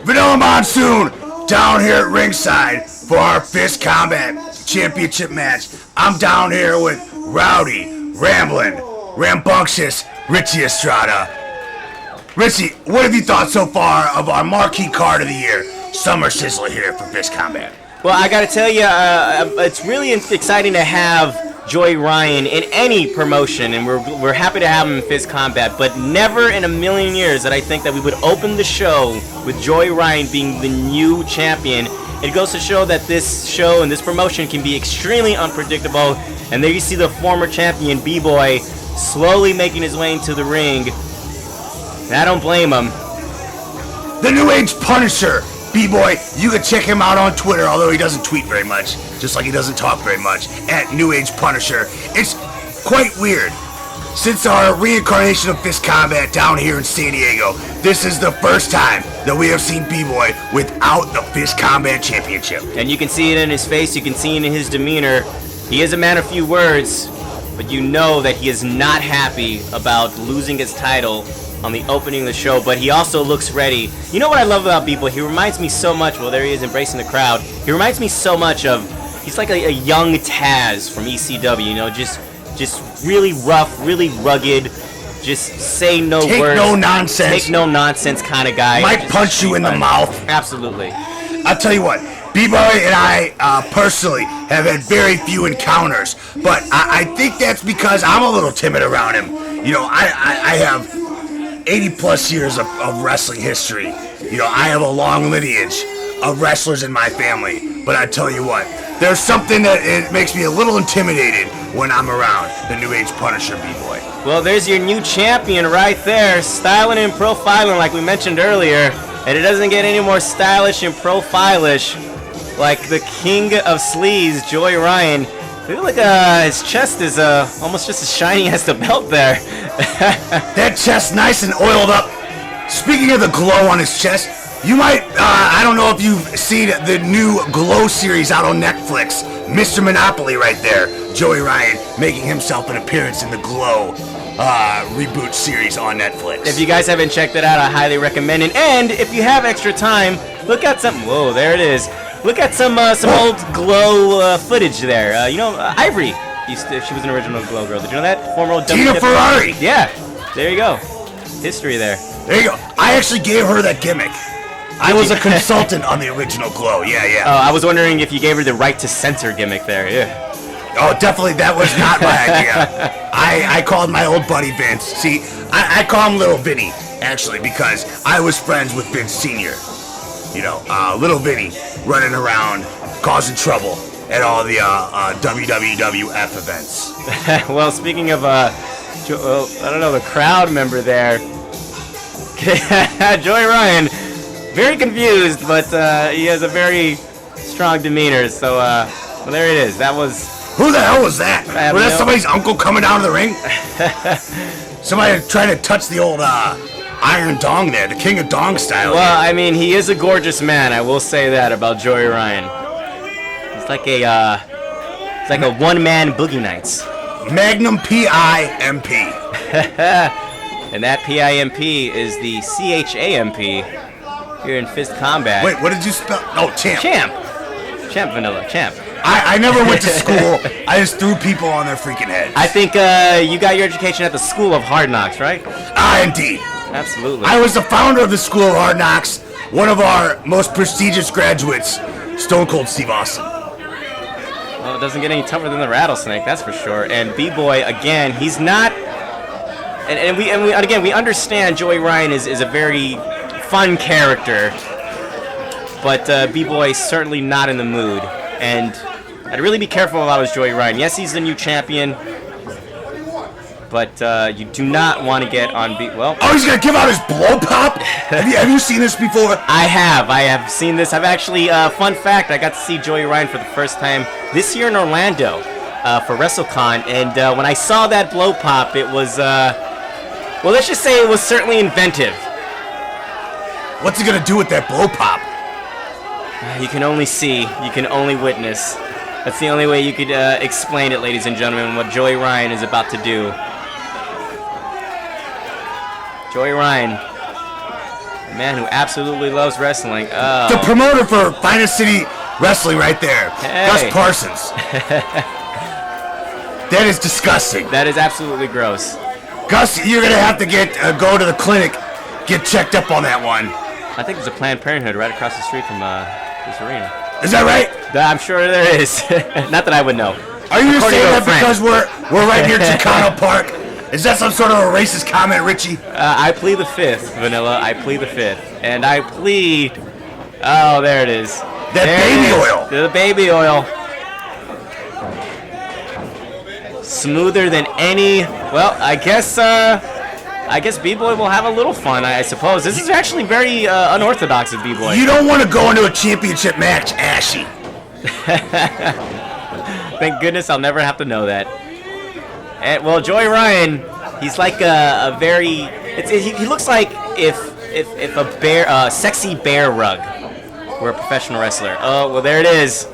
Vanilla Monsoon down here at ringside for our Fist Combat Championship match. I'm down here with Rowdy, Ramblin', Rambunctious, Richie Estrada. Richie, what have you thought so far of our marquee card of the year, Summer Sizzler here for Fist Combat? Well, I gotta tell you, it's really exciting to have Joey Ryan in any promotion, and we're happy to have him in Fist Combat, but never in a million years that I think that we would open the show with Joey Ryan being the new champion. It goes to show that this show and this promotion can be extremely unpredictable, and there you see the former champion BBoy slowly making his way into the ring, and I don't blame him. The New Age Punisher, BBoy, you can check him out on Twitter, although he doesn't tweet very much, just like he doesn't talk very much, at New Age Punisher. It's quite weird. Since our reincarnation of Fist Combat down here in San Diego, this is the first time that we have seen BBoy without the Fist Combat Championship. And you can see it in his face, you can see it in his demeanor. He is a man of few words, but you know that he is not happy about losing his title on the opening of the show, but he also looks ready. You know what I love about BBoy? He reminds me so much, well, there he is embracing the crowd. He reminds me so much of, he's like a young Taz from ECW, you know, just really rough, really rugged, just say no words. Take no nonsense. Take no nonsense kind of guy. Might punch you in the mouth. Absolutely. I'll tell you what, BBoy and I personally have had very few encounters, but I think that's because I'm a little timid around him. You know, I have 80 plus years of wrestling history. You know, I have a long lineage of wrestlers in my family. But I tell you what, there's something that it makes me a little intimidated when I'm around the New Age Punisher, BBoy. Well, there's your new champion right there, styling and profiling like we mentioned earlier. And it doesn't get any more stylish and profilish like the king of sleaze, Joey Ryan. I feel like his chest is almost just as shiny as the belt there. That chest nice and oiled up. Speaking of the glow on his chest, you might, I don't know if you've seen the new Glow series out on Netflix. Mr. Monopoly right there. Joey Ryan making himself an appearance in the Glow reboot series on Netflix. If you guys haven't checked it out, I highly recommend it. And if you have extra time, look at some, whoa, there it is. Look at some old Glow footage there. You know, Ivory, she was an original Glow girl. Did you know that? Former Tina Ferrari. Yeah, there you go. History there. There you go. I actually gave her that gimmick. I was a consultant on the original Glow. Yeah. Oh, I was wondering if you gave her the right to censor gimmick there. Yeah. Oh, definitely that was not my idea. I called my old buddy Vince. See, I call him Little Vinny, actually, because I was friends with Vince Sr. You know, Little Vinny running around causing trouble at all the WWF events. Well, speaking of, I don't know, the crowd member there, Joey Ryan, very confused, but he has a very strong demeanor, so, well, there it is. That was... Who the hell was that? Was that somebody's uncle coming down to the ring? Somebody trying to touch the old Iron Dong there, the King of Dong style. Well, I mean, he is a gorgeous man. I will say that about Joey Ryan. He's like a one-man Boogie Nights. Magnum P.I.M.P. And that P.I.M.P. is the C.H.A.M.P. here in Fist Combat. Wait, what did you spell? Oh, Champ. Champ Vanilla, Champ. I never went to school. I just threw people on their freaking heads. I think you got your education at the School of Hard Knocks, right? Indeed. Absolutely. I was the founder of the School of Hard Knocks, one of our most prestigious graduates, Stone Cold Steve Austin. Well, it doesn't get any tougher than the Rattlesnake, that's for sure. And BBoy, again, he's not... And we understand Joey Ryan is a very fun character, but BBoy is certainly not in the mood. And I'd really be careful about his Joey Ryan. Yes, he's the new champion, but you do not want to get on well. Oh, he's gonna give out his blow pop? Have you seen this before? I have seen this. I've actually, fun fact, I got to see Joey Ryan for the first time this year in Orlando for WrestleCon, and when I saw that blow pop, it was, well, let's just say it was certainly inventive. What's he gonna do with that blow pop? You can only see, you can only witness. That's the only way you could explain it, ladies and gentlemen, what Joey Ryan is about to do. Joey Ryan, A man who absolutely loves wrestling. The promoter for Finest City Wrestling right there. Hey. Gus Parsons. That is disgusting. That is absolutely gross. Gus, you're going to have to go to the clinic, get checked up on that one. I think there's a Planned Parenthood right across the street from this arena. Is that right? I'm sure there is. Not that I would know. Are you saying that because we're right near Chicano Park? Is that some sort of a racist comment, Richie? I plead the fifth, Vanilla. I plead the fifth. And I plead... Oh, there it is. That baby oil. The baby oil. Smoother than any... Well, I guess B-Boy will have a little fun, I suppose. This is actually very unorthodox of B-Boy. You don't want to go into a championship match ashy. Thank goodness I'll never have to know that. And, well, Joey Ryan, he's like a very... he looks like if a sexy bear rug were a professional wrestler. Oh, well, there it is.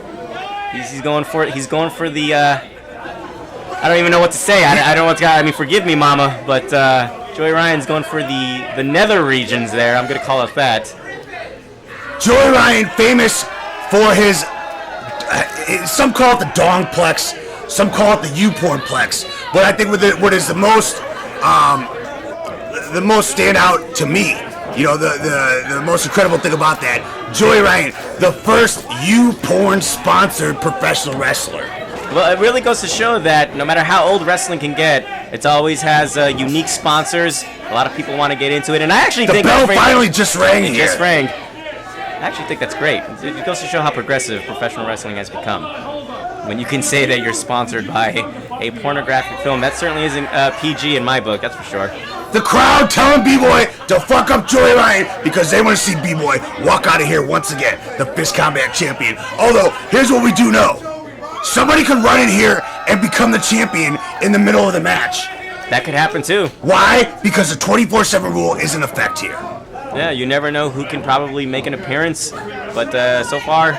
He's going for it. He's going for the... I don't even know what to say. I don't know what's got... I mean, forgive me, Mama, but Joey Ryan's going for the nether regions there. I'm going to call it that. Joey Ryan, famous for his... some call it the dongplex, some call it the U-pornplex, but I think what is the most standout to me, the most incredible thing about that, Joey Ryan, the first U-porn sponsored professional wrestler. Well, it really goes to show that no matter how old wrestling can get, it always has unique sponsors. A lot of people want to get into it, and I actually think the bell finally just rang here. Just rang. I actually think that's great. It goes to show how progressive professional wrestling has become. When you can say that you're sponsored by a pornographic film, that certainly isn't PG in my book, that's for sure. The crowd telling B-Boy to fuck up Joey Ryan because they want to see B-Boy walk out of here once again, the Fist Combat Champion. Although, here's what we do know. Somebody could run in here and become the champion in the middle of the match. That could happen too. Why? Because the 24/7 rule is in effect here. Yeah, you never know who can probably make an appearance, but so far,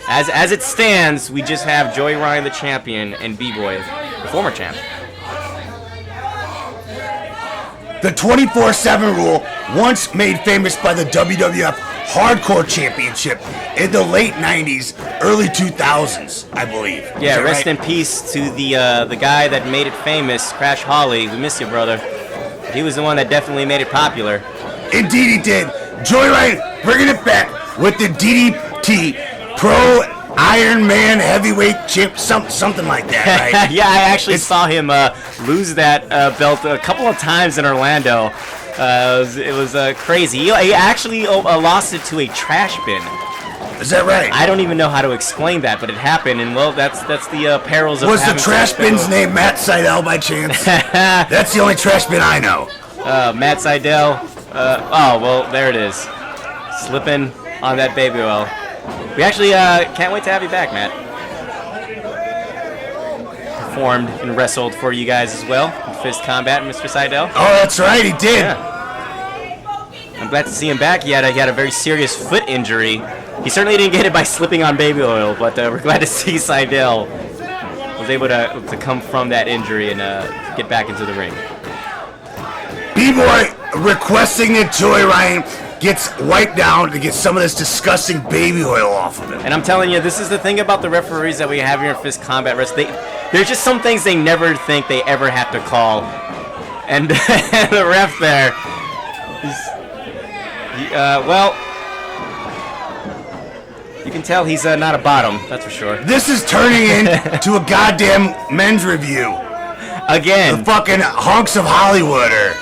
as it stands, we just have Joey Ryan the champion and B-Boy, the former champ. The 24/7 rule, once made famous by the WWF Hardcore Championship in the late 90s, early 2000s, I believe. Yeah, rest in peace to the guy that made it famous, Crash Holly. We miss you, brother. He was the one that definitely made it popular. Indeed he did. Joey Ryan bringing it back with the DDT Pro Iron Man Heavyweight Champ, something like that, right? Yeah, I actually saw him lose that belt a couple of times in Orlando. It was crazy. He actually lost it to a trash bin. Is that right? I don't even know how to explain that, but it happened, and well, that's the perils of. Was the trash bin's name Matt Seidel by chance? That's the only trash bin I know. Matt Seidel. Oh well, there it is. Slipping on that baby oil. We actually can't wait to have you back, Matt. Performed and wrestled for you guys as well in Fist Combat, Mr. Seidel. Oh, that's right, he did. Yeah. I'm glad to see him back. He had a very serious foot injury. He certainly didn't get it by slipping on baby oil, but we're glad to see Seidel was able to come from that injury and get back into the ring. B-Boy requesting that Joey Ryan gets wiped down to get some of this disgusting baby oil off of him. And I'm telling you, this is the thing about the referees that we have here in Fist Combat Wrestling. There's just some things they never think they ever have to call. And the ref there, well, you can tell he's not a bottom, that's for sure. This is turning into a goddamn men's review. Again. The fucking hunks of Hollywood or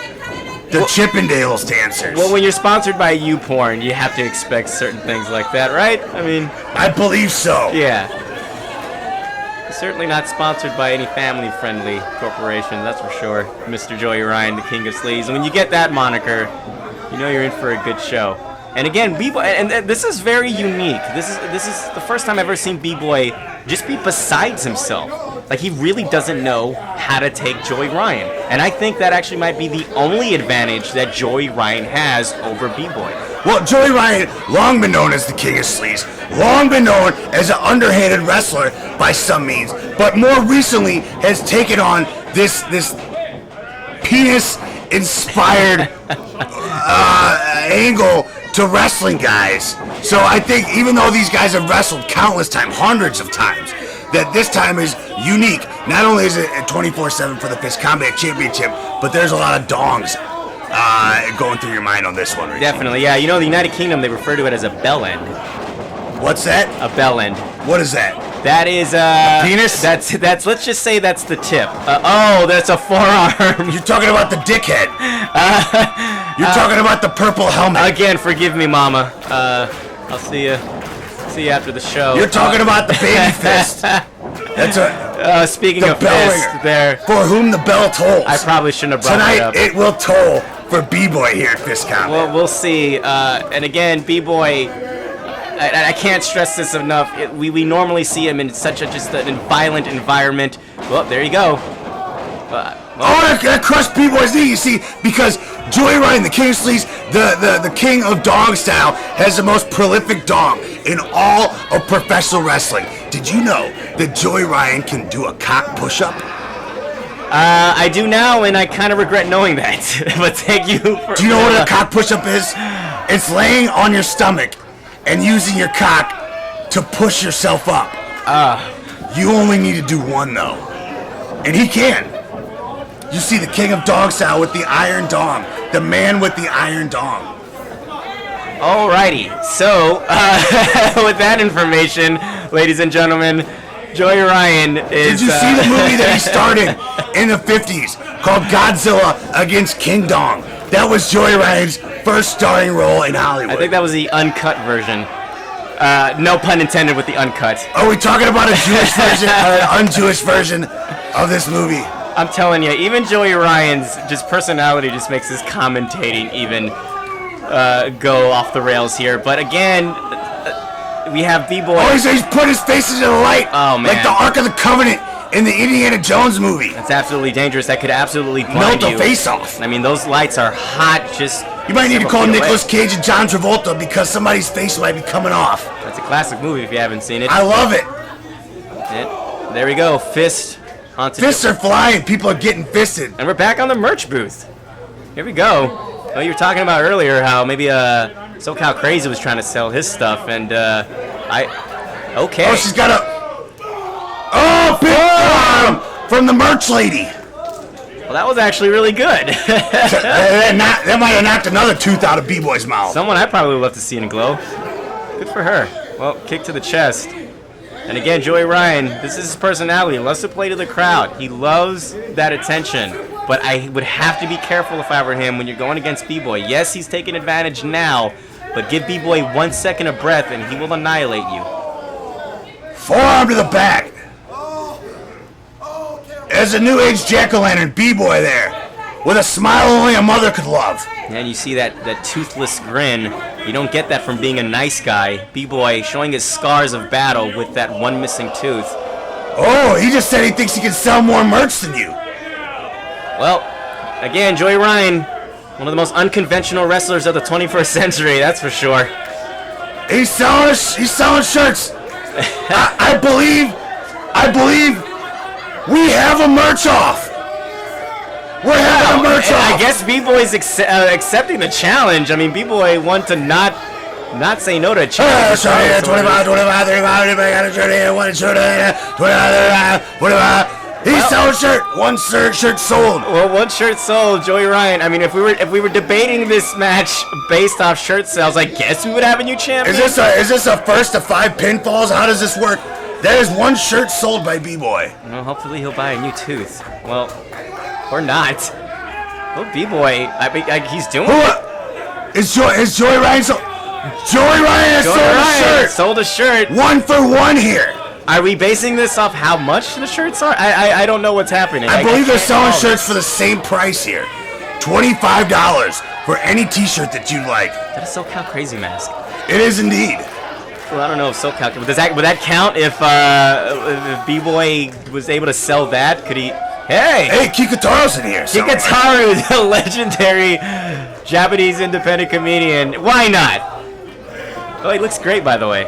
the Chippendales dancers. Well, when you're sponsored by YouPorn, you have to expect certain things like that, right? I mean... I believe so. Yeah. Certainly not sponsored by any family-friendly corporation, that's for sure. Mr. Joey Ryan, the King of Sleaze. And when you get that moniker, you know you're in for a good show. And again, B-Boy, and this is very unique. This is the first time I've ever seen B-Boy just be besides himself. Like, he really doesn't know how to take Joey Ryan. And I think that actually might be the only advantage that Joey Ryan has over B-Boy. Well, Joey Ryan, long been known as the King of Sleaze, long been known as an underhanded wrestler by some means, but more recently has taken on this penis inspired angle to wrestling guys. So I think even though these guys have wrestled countless times, hundreds of times, that this time is unique. Not only is it 24/7 for the Fist Combat Championship, but there's a lot of dongs going through your mind on this one. Richie. Definitely, yeah. You know, the United Kingdom, they refer to it as a bell end. What's that? A bell end. What is that? That is penis? That's let's just say that's the tip. Oh, that's a forearm. You're talking about the dickhead. You're talking about the purple helmet. Again, forgive me, Mama. I'll see you after the show. You're talking about the baby fist. That's a speaking of fist, there. For whom the bell tolls. I probably shouldn't have brought Tonight, that up. it will toll for B-Boy here at Fist Combat. Well, we'll see. And again, B-Boy, I can't stress this enough. We normally see him in such just a violent environment. Well, there you go. That crushed B-Boy's knee, you see, because Joey Ryan, the King of Sleaze, the king of dog style, has the most prolific dog in all of professional wrestling. Did you know that Joey Ryan can do a cock push-up? I do now, and I kind of regret knowing that. But thank you for... Do you know what a cock push-up is? It's laying on your stomach and using your cock to push yourself up. You only need to do one, though. And he can. You see the king of dog style with the iron dong. The man with the iron dong. Alrighty. So, with that information, ladies and gentlemen, Joey Ryan is... Did you see the movie that he started in the 50s called Godzilla against King Dong? That was Joey Ryan's first starring role in Hollywood. I think that was the uncut version. No pun intended with the uncut. Are we talking about a Jewish version or an un-Jewish version of this movie? I'm telling you, even Joey Ryan's just personality just makes his commentating even go off the rails here. But again, we have B-Boy. Oh, he's put his face into the light. Oh, man. Like the Ark of the Covenant in the Indiana Jones movie. That's absolutely dangerous. That could absolutely melt blind you. the face off. I mean, those lights are hot. Just you might need to call Nicolas Cage and John Travolta because somebody's face might be coming off. That's a classic movie if you haven't seen it. I love it. And there we go. Fist. Fists are flying. People are getting fisted. And we're back on the merch booth. Here we go. Well, you were talking about earlier how maybe SoCal Crazy was trying to sell his stuff, and okay. Oh, she's got big arm from the merch lady. Well, that was actually really good. That might have knocked another tooth out of B-Boy's mouth. Someone I'd probably love to see in a glow. Good for her. Well, kick to the chest. And again, Joey Ryan, this is his personality. He loves to play to the crowd. He loves that attention. But I would have to be careful if I were him when you're going against B-Boy. Yes, he's taking advantage now, but give B-Boy 1 second of breath and he will annihilate you. Forearm to the back. There's a new age jack-o'-lantern B-Boy there, with a smile only a mother could love. And you see that toothless grin. You don't get that from being a nice guy. B-Boy showing his scars of battle with that one missing tooth. Oh, he just said he thinks he can sell more merch than you. Well, again, Joey Ryan, one of the most unconventional wrestlers of the 21st century, that's for sure. He's selling shirts. I believe we have a merch off. We're having a merch off. I guess B-Boy's accepting the challenge. I mean, B-Boy want to not say no to a challenge. 25, 35, everybody got a shirt here, one shirt here, 25, 25. He's selling shirt. One shirt sold. Well, one shirt sold, Joey Ryan. I mean, if we were debating this match based off shirt sales, I guess we would have a new champion. Is this a first to 5 pinfalls? How does this work? There is one shirt sold by B-Boy. Well, hopefully he'll buy a new tooth. Well, or not. Oh, B-Boy, he's doing it. Is Joey Ryan sold? Joey Ryan has sold a shirt. Sold a shirt. 1 for 1 here. Are we basing this off how much the shirts are? I don't know what's happening. I believe they're selling shirts for the same price here. $25 for any t-shirt that you'd like. That is SoCal Crazy mask. It is indeed. Well, I don't know if SoCal... Would that count if B-Boy was able to sell that? Could he... Hey, Kikutaro's in here. Kikutaru, the legendary Japanese independent comedian. Why not? Oh, he looks great, by the way.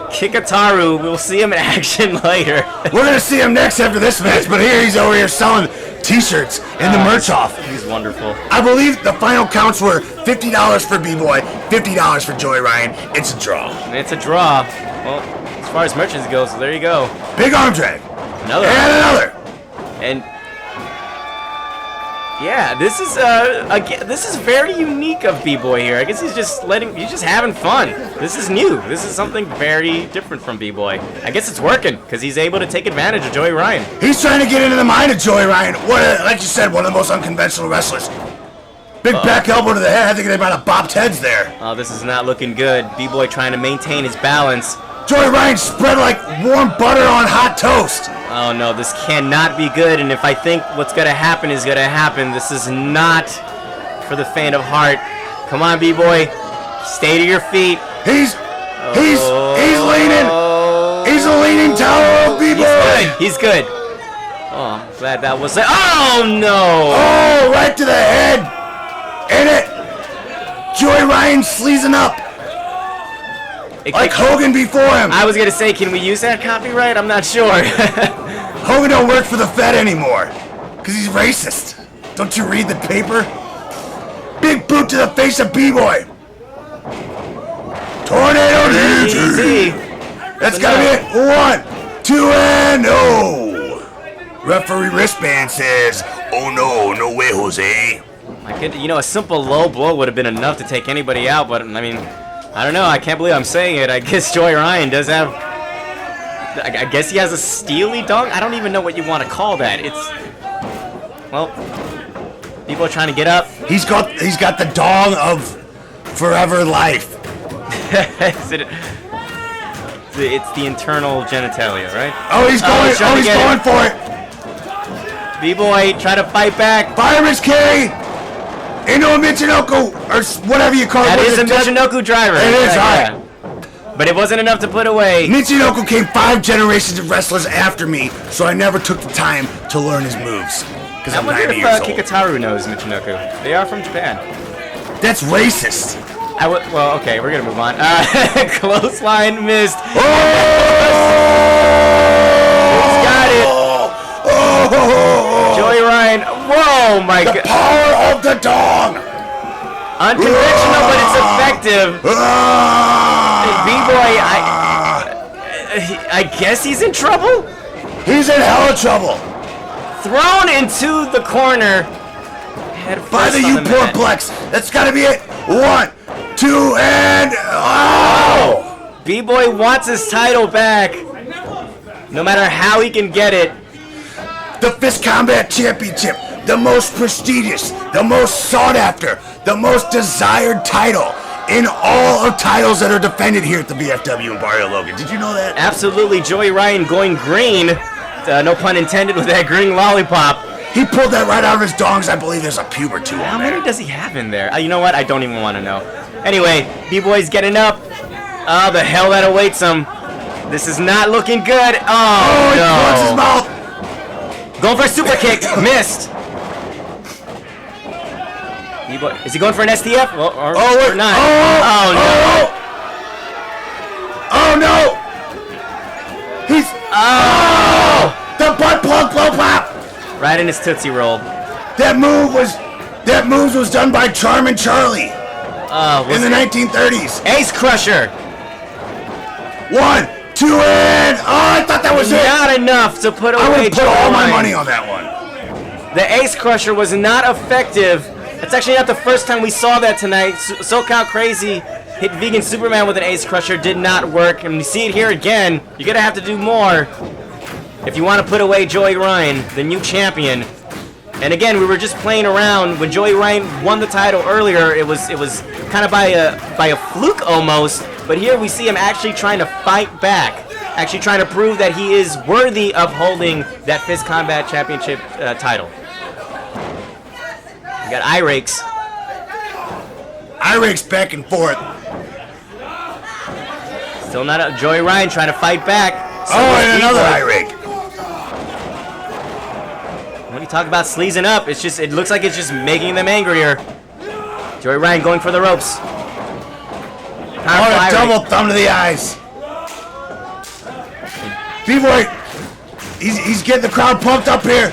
Kikataru, we'll see him in action later. We're gonna see him next after this match, but here he's over here selling T-shirts and the merch off. He's wonderful. I believe the final counts were $50 for B-Boy, $50 for Joey Ryan. It's a draw. It's a draw. Well, as far as merchants goes, so there you go. Big arm drag. Another. And another. And yeah, this is very unique of B-Boy here. I guess he's just having fun. This is new. This is something very different from B-Boy. I guess it's working because he's able to take advantage of Joey Ryan. He's trying to get into the mind of Joey Ryan. Like you said, one of the most unconventional wrestlers. Big back elbow to the head. I think they might have bopped heads there. Oh, this is not looking good. B-Boy trying to maintain his balance. Joey Ryan spread like warm butter on hot toast. Oh no, this cannot be good, and if I think what's gonna happen is gonna happen, this is not for the faint of heart. Come on, B-Boy. Stay to your feet. He's leaning. He's a leaning tower of B-Boy. He's good. Oh, I'm glad that was it. Oh no! Oh, right to the head. In it. Joey Ryan sleazing up. Like Hogan before him. I was gonna say, can we use that copyright? I'm not sure. Hogan don't work for the Fed anymore, because he's racist. Don't you read the paper? Big boot to the face of B-Boy. Tornado DDT. That's gotta be it. 1, 2, and no. Referee wristband says, oh no, no way, Jose. A simple low blow would have been enough to take anybody out, but I mean, I don't know. I can't believe I'm saying it. I guess Joey Ryan does have. I guess he has a steely dunk. I don't even know what you want to call that. It's. Well, people are trying to get up. He's got the dong of forever life. It's the internal genitalia, right? Oh, he's going. He's going for it. B-Boy, try to fight back. Fireman's carry. Into a Michinoku, or whatever you call it. That is a Michinoku driver. It is, alright. But it wasn't enough to put away. Michinoku came 5 generations of wrestlers after me, so I never took the time to learn his moves. Because I'm 90 years old. Kikataru knows Michinoku. They are from Japan. That's racist. Well, okay, we're gonna move on. Clothesline missed. Oh! He's got it. Oh! Joey Ryan. Whoa, my God. The power of the dong. Unconventional, but it's effective. B-Boy, I guess he's in trouble? He's in hella trouble. Thrown into the corner. By the U-Porplex. That's gotta be it. 1, 2, and... Oh! B-Boy wants his title back. No matter how he can get it. The Fist Combat Championship. The most prestigious, the most sought after, the most desired title in all of titles that are defended here at the BFW in Barrio Logan. Did you know that? Absolutely. Joey Ryan going green. No pun intended with that green lollipop. He pulled that right out of his dongs. I believe there's a pube or two on there. How many does he have in there? You know what? I don't even want to know. Anyway, B-Boy's getting up. Oh, the hell that awaits him. This is not looking good. Oh, no. He closed his mouth. Going for a super kick. Missed. Is he going for an STF? Or not? Oh, no. Oh, no. He's... Oh! The butt plug blow pop. Right in his Tootsie Roll. That move was done by Charmin Charlie in the 1930s. Ace Crusher. 1, 2, and... Oh, I thought that was it. Not enough to put away. I would put all my money on that one. The Ace Crusher was not effective. It's actually not the first time we saw that tonight. SoCal Crazy hit Vegan Superman with an Ace Crusher. Did not work. And we see it here again. You're going to have to do more if you want to put away Joey Ryan, the new champion. And again, we were just playing around. When Joey Ryan won the title earlier, it was kind of by a fluke almost. But here we see him actually trying to fight back. Actually trying to prove that he is worthy of holding that Fist Combat Championship title. We got eye rakes. Eye rakes back and forth. Still not up. Joey Ryan trying to fight back. And another eye rake. When you talk about sleazing up, it looks like it's just making them angrier. Joey Ryan going for the ropes. A double thumb to the eyes. B-Boy, he's getting the crowd pumped up here.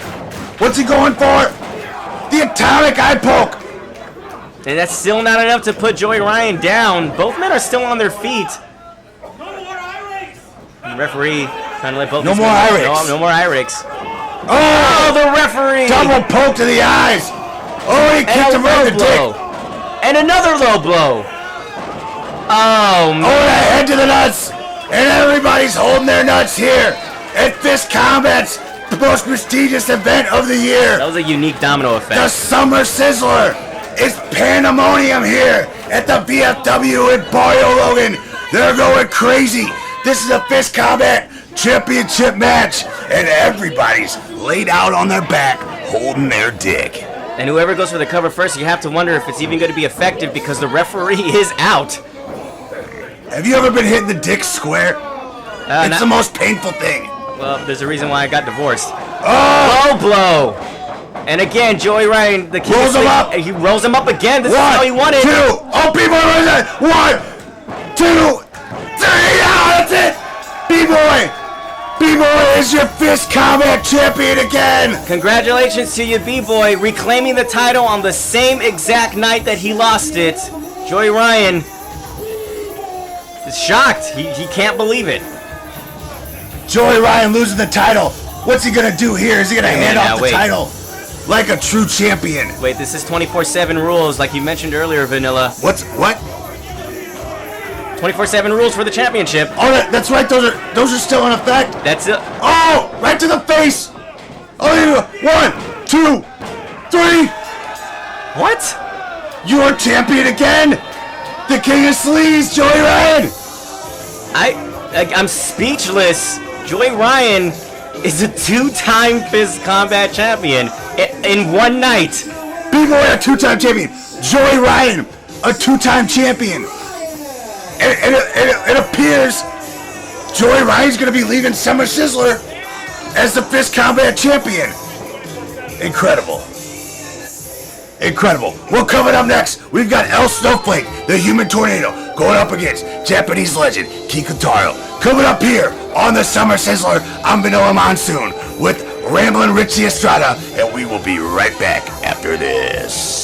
What's he going for? The atomic eye poke. And that's still not enough to put Joey Ryan down. Both men are still on their feet. The referee trying to let both. No more eye rakes. No more eye rakes. Oh, the referee! Double poke to the eyes. Oh, he kicked him right in the dick. And another low blow. Oh, man. Oh, that head to the nuts. And everybody's holding their nuts here at Fist Combat's most prestigious event of the year. That was a unique domino effect. The Summer Sizzler. It's pandemonium here at the VFW in Barrio Logan. They're going crazy. This is a Fist Combat championship match, and everybody's laid out on their back holding their dick. And whoever goes for the cover first, you have to wonder if it's even going to be effective because the referee is out. Have you ever been hitting the dick square? It's the most painful thing. Well, there's a reason why I got divorced. Oh! Low blow! And again, Joey Ryan, the king rolls him up. He rolls him up again. This is One, how he won it. 2. Oh, B-Boy, what is that? 1, 2, 3. Yeah, that's it. B-Boy. B-Boy is your Fist Combat champion again. Congratulations to you, B-Boy, reclaiming the title on the same exact night that he lost it. Joey Ryan is shocked. He can't believe it. Joey Ryan losing the title. What's he gonna do here? Is he gonna hand off the title like a true champion? Wait, this is 24/7 rules, like you mentioned earlier, Vanilla. What? 24/7 rules for the championship. Oh, that's right. Those are still in effect. That's it. Oh, right to the face. Oh, 1, 2, 3. What? You're champion again. The king of sleaze, Joey Ryan. I'm speechless. Joey Ryan is a 2-time Fist Combat champion in one night. B-Boy, a 2-time champion. Joey Ryan, a 2-time champion. And it appears Joey Ryan's going to be leaving Summer Sizzler as the Fist Combat champion. Incredible. Incredible. Well, coming up next, we've got El Snowflake, the Human Tornado, going up against Japanese legend Kikutaro. Coming up here on the Summer Sizzler, I'm Vanilla Monsoon with Ramblin' Richie Estrada, and we will be right back after this.